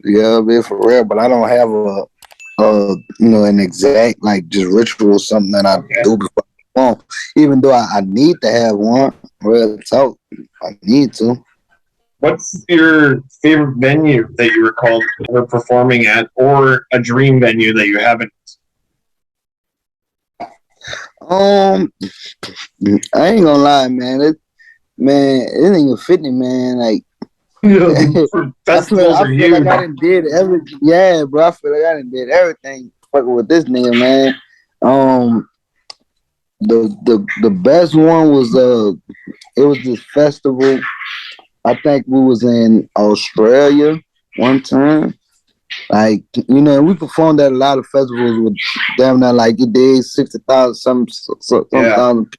Yeah, man, for real. But I don't have an exact like just ritual something that I Okay. do before I go. Even though I need to have one. Real talk, I need to. What's your favorite venue that you recall ever performing at, or a dream venue that you haven't? Um, I ain't gonna lie, man. It ain't even fitting, man. Like Festivals I are feel like huge. I done did everything. Yeah, bro. I feel like I done did everything fucking with this nigga, man. Um, the best one was it was this festival. I think we was in Australia one time. Like we performed at a lot of festivals with damn near like it did 60,000 some Yeah. thousand.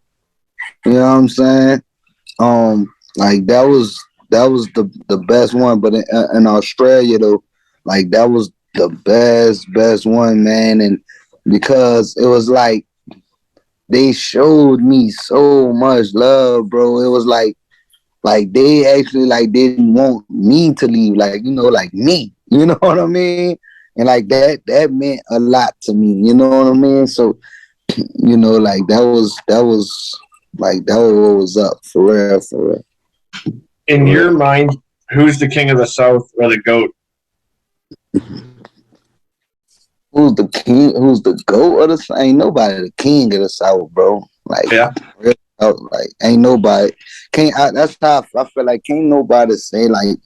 You know what I'm saying? Like that was the best one, but in Australia though, like that was the best one, man, and because it was like they showed me so much love, bro. It was like they actually like didn't want me to leave, like like me. You know what I mean? And like that meant a lot to me. You know what I mean? So like that was what was up for real, for real. In For your real. mind, who's the king of the South or the goat? Who's the king? Who's the goat of the South? Ain't nobody the king of the South, bro. Like, Yeah. real like ain't nobody. That's how I feel like can't nobody say like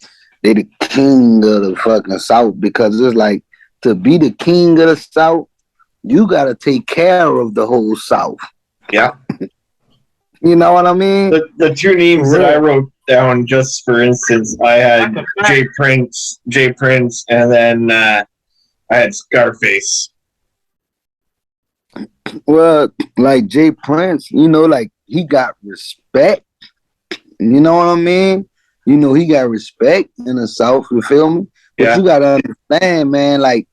they the king of the fucking South because it's like to be the king of the South, you gotta take care of the whole South. Yeah. You know what I mean? The two For names that I real. wrote down, just for instance, I had Jay Prince, and then I had Scarface. Well, like Jay Prince, like he got respect. You know what I mean? He got respect in the South. You feel me? But Yeah. you gotta understand, man. Like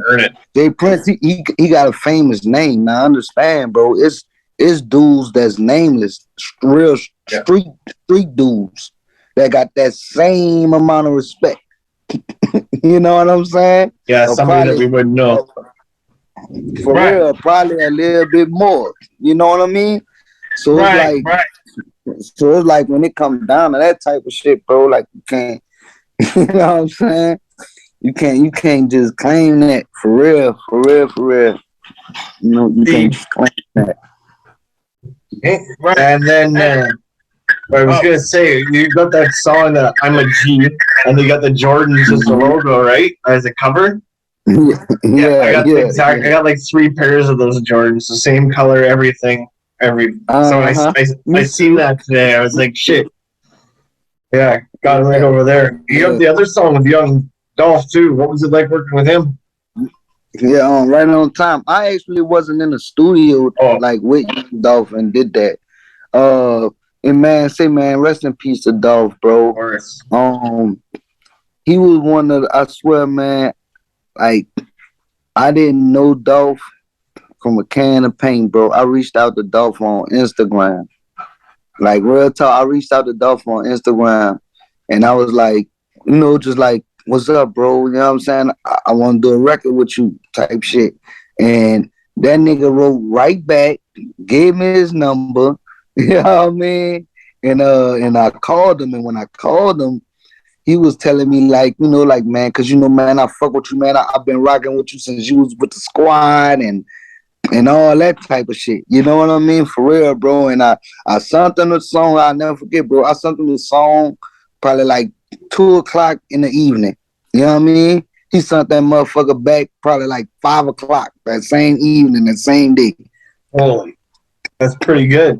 Earn it. Jay Prince, he got a famous name. Now understand, bro. It's dudes that's nameless, real Yeah. street dudes that got that same amount of respect. You know what I'm saying? Yeah. Or Somebody that probably we wouldn't know. for Right. real, probably a little bit more. You know what I mean? So it's Right. like, when it comes down to that type of shit, bro. Like you can't, you know what I'm saying? You can't just claim that for real, for real, for real. You can't The just claim that. and then I was gonna say you got that song "I'm a G," and they got the Jordans as the Mhm. logo, right, as a cover. Yeah, I Yeah, got the yeah, exact. I yeah. got like three pairs of those Jordans, the same color, everything. So Uh huh. I Me seen too. that today. I was like, shit. Yeah, got it right Yeah, over there. You have yeah, the other song with young Dolph too. What was it like working with him? yeah. Right on time. I actually wasn't in the studio Oh, of like with Dolph and did that. Uh, and man, rest in peace to Dolph, bro. course. Um, he was one of I swear, man. Like I didn't know Dolph from a can of paint, bro. I reached out to Dolph on Instagram. Like real talk, I reached out to Dolph on Instagram, and I was like, just like, "What's up, bro?" You know what I'm saying? I want to do a record with you, type shit. And that nigga wrote right back, gave me his number. You know what I mean? And I called him, and when I called him, he was telling me like, like man, cause man, I fuck with you, man. I've been rocking with you since you was with the squad, and all that type of shit. You know what I mean? For real, bro. And I sent him the song. I'll never forget, bro. I sent him the song probably like 2 o'clock in the evening. You know what I mean? He sent that motherfucker back probably like 5 o'clock that same evening, that same day. Holy, that's pretty good.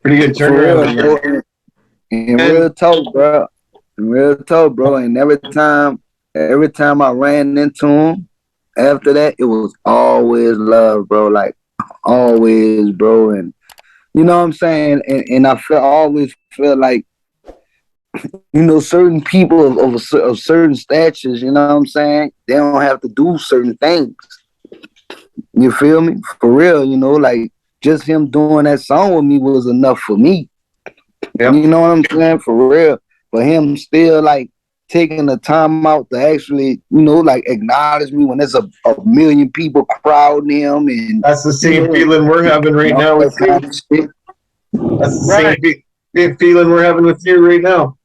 Pretty good For turnaround real, there. bro. In And real talk, bro. In real talk, bro. And every time I ran into him, after that, it was always love, bro. Like always, bro. And you know what I'm saying? And I always feel like, certain people of certain statures, you know what I'm saying? They don't have to do certain things. You feel me? For real, like just him doing that song with me was enough for me. yep. You know what I'm saying? For real. For him still like taking the time out to actually, like acknowledge me when there's a million people crowding him and That's the same feeling we're having right all now with that you. kind of shit. That's the same feeling we're having with you right now.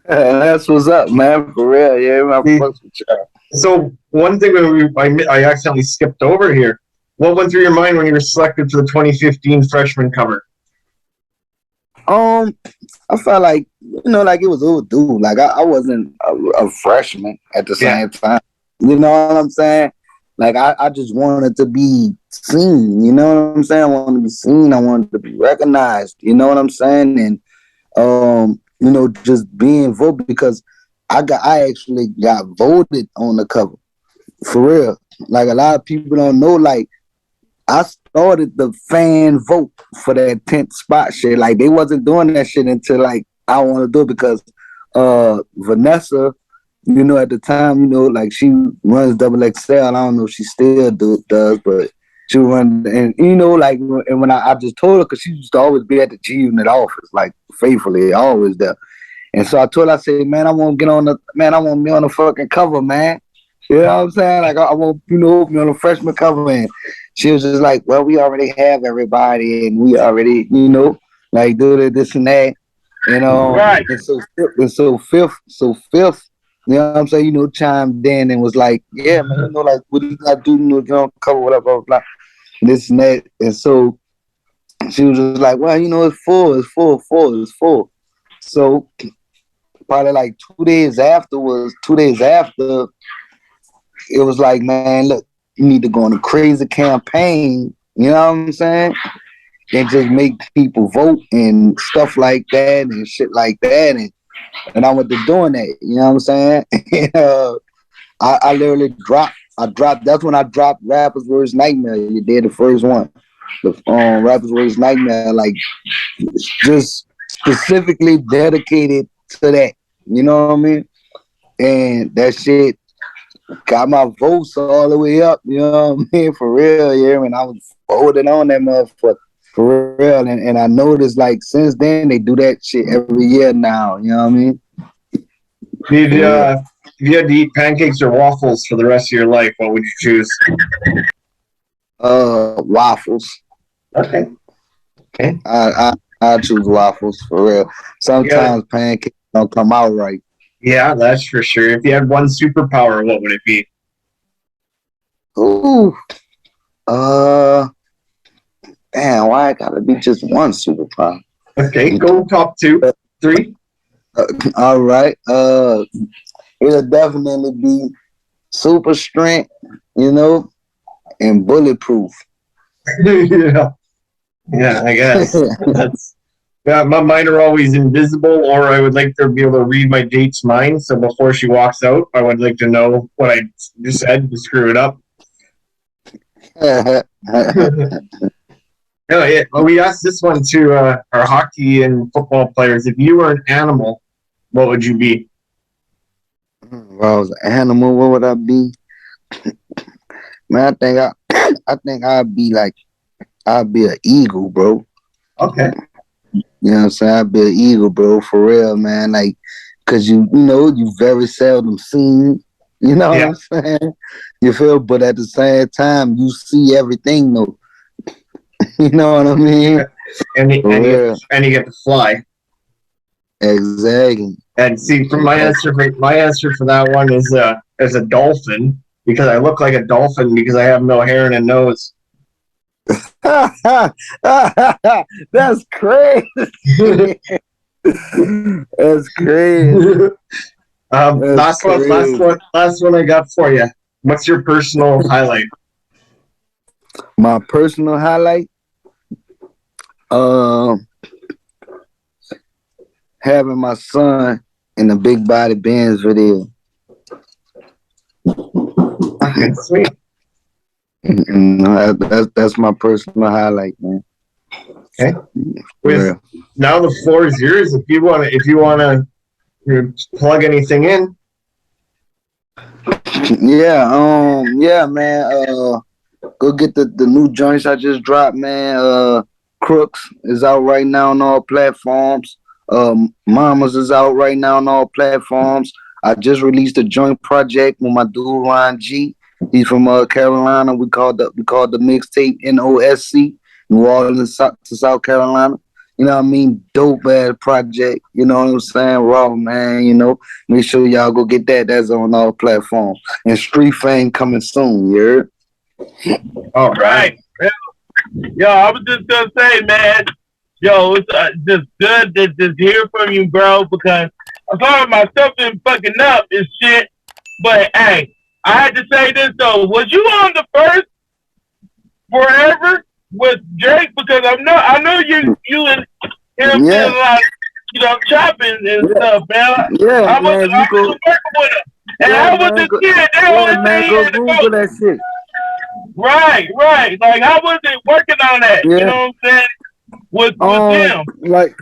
That's what's up, man. For real, yeah, I fucks with y'all. So one thing I accidentally skipped over here. What went through your mind when you were selected for the 2015 freshman cover? I felt like like it was overdue. Like I wasn't a freshman at the Yeah. same time. You know what I'm saying? Like I just wanted to be seen. You know what I'm saying? I wanted to be seen. I wanted to be recognized. You know what I'm saying? And just being voted because I actually got voted on the cover for real. Like a lot of people don't know. Like I started the fan vote for that 10th spot shit. Like they wasn't doing that shit until like I want to do it because Vanessa, at the time, like she runs Double XL. I don't know if she still does, but she run and like and when I just told her because she used to always be at the G unit office, like faithfully, always there. And so I told her, I said, man, I want to be on the fucking cover, man. You know what I'm saying? Like I want, be on the freshman cover. And she was just like, well, we already have everybody, and we already, like do this and that. Right. And so fifth, you know what I'm saying? Chimed in and was like, yeah, man, like what do you got to do? Get on cover, whatever, blah, blah, this and that. And so she was just like, well, it's full. So probably like 2 days after, it was like, man, look, you need to go on a crazy campaign, you know what I'm saying? And just make people vote and stuff like that and shit like that. And I went to doing that, you know what I'm saying? And, I literally dropped, that's when I dropped Rapper's Worst Nightmare. You did the first one. The Rapper's Worst Nightmare, like, just specifically dedicated to that. You know what I mean? And that shit got my votes all the way up. You know what I mean? For real, yeah. And I was voting on that motherfucker for real. And I noticed like since then they do that shit every year now. You know what I mean? If you had to eat pancakes or waffles for the rest of your life, what would you choose? Waffles. Okay. I choose waffles for real. Sometimes pancakes don't come out right. Yeah, that's for sure. If you had one superpower, what would it be? Ooh. Damn, why I gotta be just one superpower? Okay, go top 2, 3. All right. It'll definitely be super strength, and bulletproof. Yeah, I guess. Mine are always invisible, or I would like to be able to read my date's mind. So before she walks out, I would like to know what I just said to screw it up. No, we asked this one to our hockey and football players. If you were an animal, what would you be? If I was an animal, what would I be? Man, I think I'd be an eagle, bro. Okay. You know what I'm saying? I'd be an eagle, bro, for real, man. Like, cause you very seldom seen. You know what I'm saying? You feel, but at the same time, you see everything, though. You know what I mean? And you get to fly. Exactly. And see, from my answer for that one is as a dolphin, because I look like a dolphin because I have no hair and a nose. That's crazy. That's crazy. Last one I got for you. What's your personal highlight? My personal highlight, having my son in the Big Body Benz video. Sweet. That's my personal highlight, man. Okay. Now the floor is yours. If you wanna plug anything in. Yeah, man. Go get the new joints I just dropped, man. Crooks is out right now on all platforms. Mamas is out right now on all platforms. I just released a joint project with my dude Ron G. He's from Carolina. We called the mixtape NOSC, New Orleans to South Carolina. You know what I mean? Dope ass project. You know what I'm saying? Raw man. You know, make sure y'all go get that. That's on all platforms. And Street Fame coming soon. You heard? All right. Yo, I was just gonna say, man, yo, it's just good to just hear from you, bro, because I'm sorry my stuff been fucking up and shit. But hey, I had to say this though. Was you on the first Forever with Drake? Because I know you and him did a Yeah, lot, chopping and yeah, stuff, man. yeah, man. You I go, was working with him, and yeah, I was man. a Go, kid. They yeah, always man. say he Go had to go. Google that shit. Right, right. Like I wasn't working on that. You Yeah. know what I'm saying? With them. Like,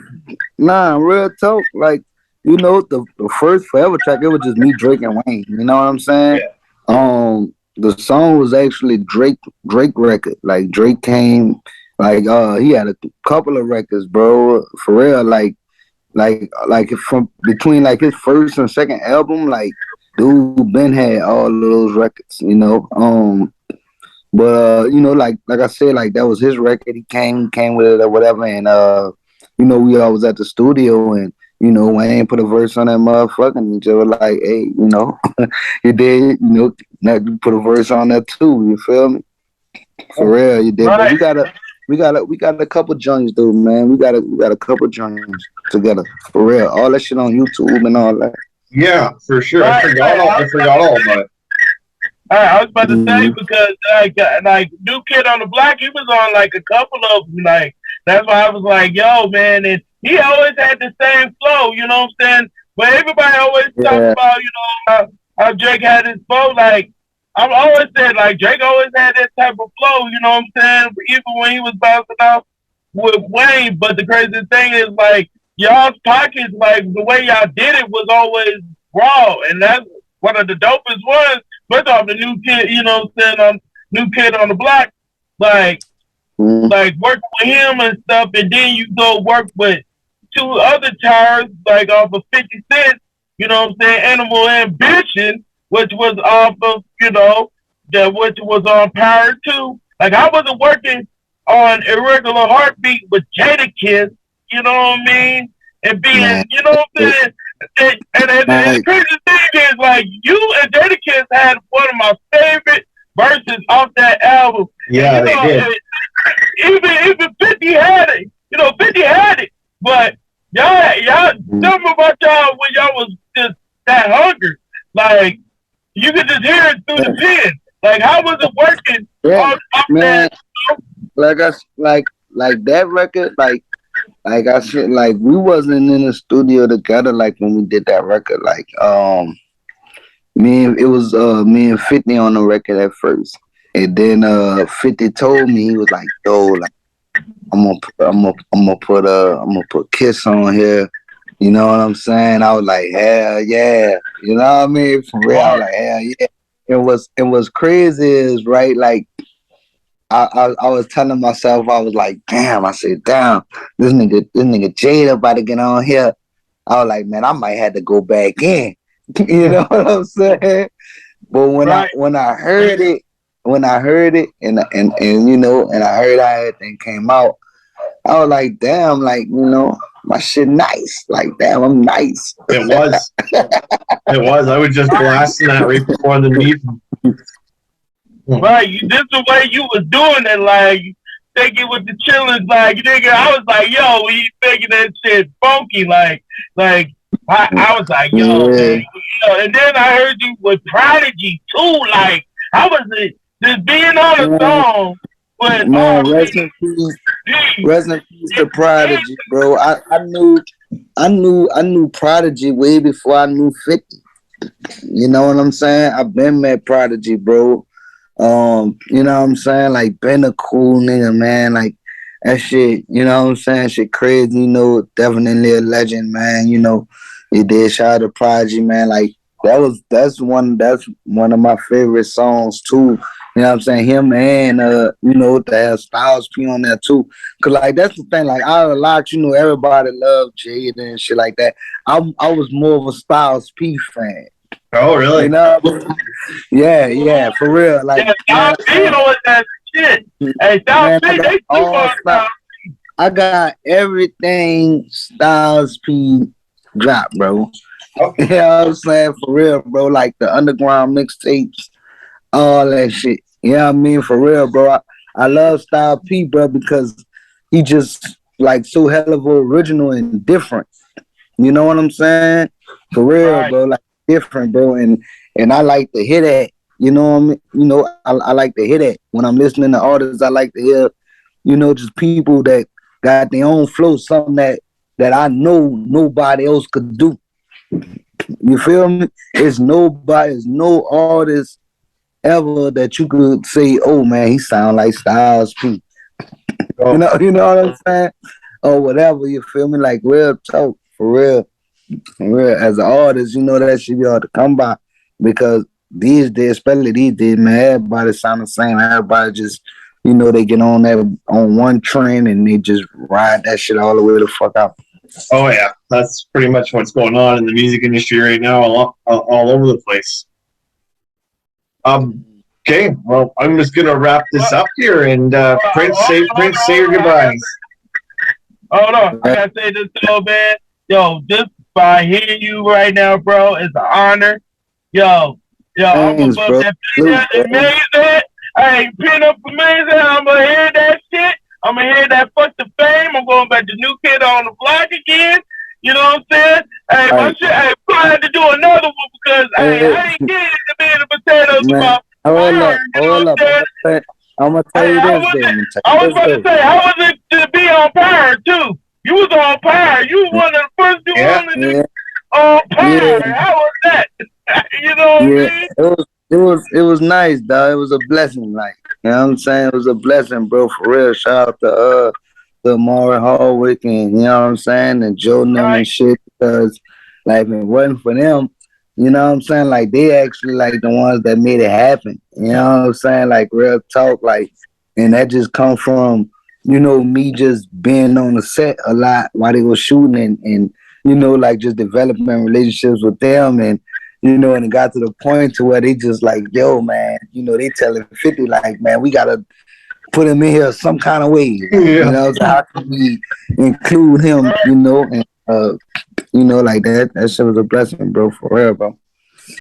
nah, real talk. Like, the first Forever track, it was just me, Drake, and Wayne. You know what I'm saying? Yeah. The song was actually Drake record. Like Drake came, like he had a couple of records, bro. For real, like from between like his first and second album, like dude Ben had all of those records. But like I said, like that was his record. He came with it or whatever, and we always at the studio, and Wayne put a verse on that motherfucker, and just was like, hey, he did, now you put a verse on that too. You feel me? For real, you did. But Right. we got a couple joints, dude, man. We got a couple joints together for real. All that shit on YouTube and all that. Yeah, for sure. I Right, forgot right. all. I forgot all about it. I was about to Mm-hmm. say because like New Kid on the Block, he was on like a couple of them. Like that's why I was like, yo, man, and he always had the same flow. You know what I'm saying? But everybody always talk Yeah, about how Drake had his flow. Like I've always said, like Drake always had that type of flow. You know what I'm saying? Even when he was bouncing off with Wayne. But the crazy thing is like y'all's pockets, like the way y'all did it was always raw, and that's one of the dopest ones. First off, the new kid, you know what I'm saying, new kid on the block, like mm-hmm. like working with him and stuff, and then you go work with two other tires, like off of 50 Cent, you know what I'm saying, Animal Ambition, which was off of, which was on Power 2. Like I wasn't working on Irregular Heartbeat with Jadakiss, you know what I mean? And Man, being, you know what I'm saying? And the like, crazy thing is, like, you and Jadakiss had one of my favorite verses off that album. And, Yeah, they did. even 50 had it. 50 had it. But y'all, something about y'all when y'all was just that hungry. Like, you could just hear it through the pen. Like, how was it working yeah, off man. that? Like that record, like I said, like we wasn't in the studio together like when we did that record. Like it was me and 50 on the record at first. And then 50 told me, he was like, yo, like I'm gonna put Kiss on here. You know what I'm saying? I was like, hell yeah. You know what I mean? For real, I was Hard. like, hell yeah. It was crazy is right, like I was telling myself, I was like, damn, I said, damn, this nigga Jada about to get on here. I was like, man, I might have to go back in. You know what I'm saying? But when I Right. when I heard it, and I heard how everything came out, I was like, damn, like, my shit nice. Like, damn, I'm nice. It was. It was. I was just blasting that right before the meeting. Right, this the way you was doing it, like thinking with the chillers, like nigga. I was like, yo, he thinking that shit funky, I was like, yo, man, Yeah, And then I heard you with Prodigy too, like how was it just being on a man, song with man, rest in peace to Prodigy, bro. I knew Prodigy way before I knew 50. You know what I'm saying? I've been met Prodigy, bro. You know what I'm saying? Like, been a cool nigga, man. Like, that shit, you know what I'm saying? Shit crazy, definitely a legend, man. He did shout out to Prodigy, man. Like, that's one of my favorite songs too. You know what I'm saying? Him and to have Styles P on there too. Cause like that's the thing. Like out of a lot, everybody loved Jada and shit like that. I was more of a Styles P fan. Oh, You really? know? Yeah, for real. Like Yeah, man, Styles P always that shit. Hey, Styles man, I P, got they sleep all on Styles. Styles. I got everything Styles P drop, bro. You Okay. know what I'm saying? For real, bro. Like the underground mixtapes, all that shit. You know what I mean? For real, bro. I love Style P, bro, because he just like so hell of a original and different. You know what I'm saying? For real, Right, bro. Like different, bro. And I like to hear that. You know what I mean? I like to hear that. When I'm listening to artists, I like to hear, just people that got their own flow, something that I know nobody else could do. You feel me? It's no artist ever that you could say, oh man, he sound like Styles P. You Oh, know, you know what I'm saying? Or whatever, you feel me? Like real talk, for real. For real. As an artist, that should be hard to come by. Because these days, especially these days, man, everybody sound the same. Everybody just, they get on that on one trend and they just ride that shit all the way the fuck out. oh yeah. That's pretty much what's going on in the music industry right now, all over the place. Okay, well, I'm just gonna wrap this up here, and Prince, say your goodbyes. hold on. I Yeah. gotta say this though, man. Yo, just by hearing you right now, bro, is an honor. I'm Thanks, above bro. that Salute, peanut bro. and million. Hey, peanut for millions. I'm gonna hear that shit. I'm gonna hear that fuck the fame. I'm going back to New Kid on the Block again. You know what I'm saying? Hey, my Right. shit. Hey, probably had to do another one because hey, Hey, I ain't getting the meat and potatoes man, about hold fire. up, You know what hold I'm up. saying? I'm gonna tell Hey, you how this was though. it? I'm gonna tell I you was this about to though. say, how was it to be on Power too? You was on Power. You Yeah, one of the first you Yeah, only yeah, on yeah, Power. How was that? You know what I yeah. mean? It was nice, dog. It was a blessing, like you know what I'm saying. It was a blessing, bro. For real. Shout out to Maury Hardwick and you know what I'm saying, and Joe and them Right, and shit. Because like if it wasn't for them, you know what I'm saying. Like they actually like the ones that made it happen. You know what I'm saying. Like real talk, like, and that just come from me just being on the set a lot while they were shooting and like just developing relationships with them and it got to the point to where they just like, yo, man, they telling 50 like, man, we gotta put him in here some kind of way, like, yeah. so how can we include him, and like that shit was a blessing, bro, for real, bro.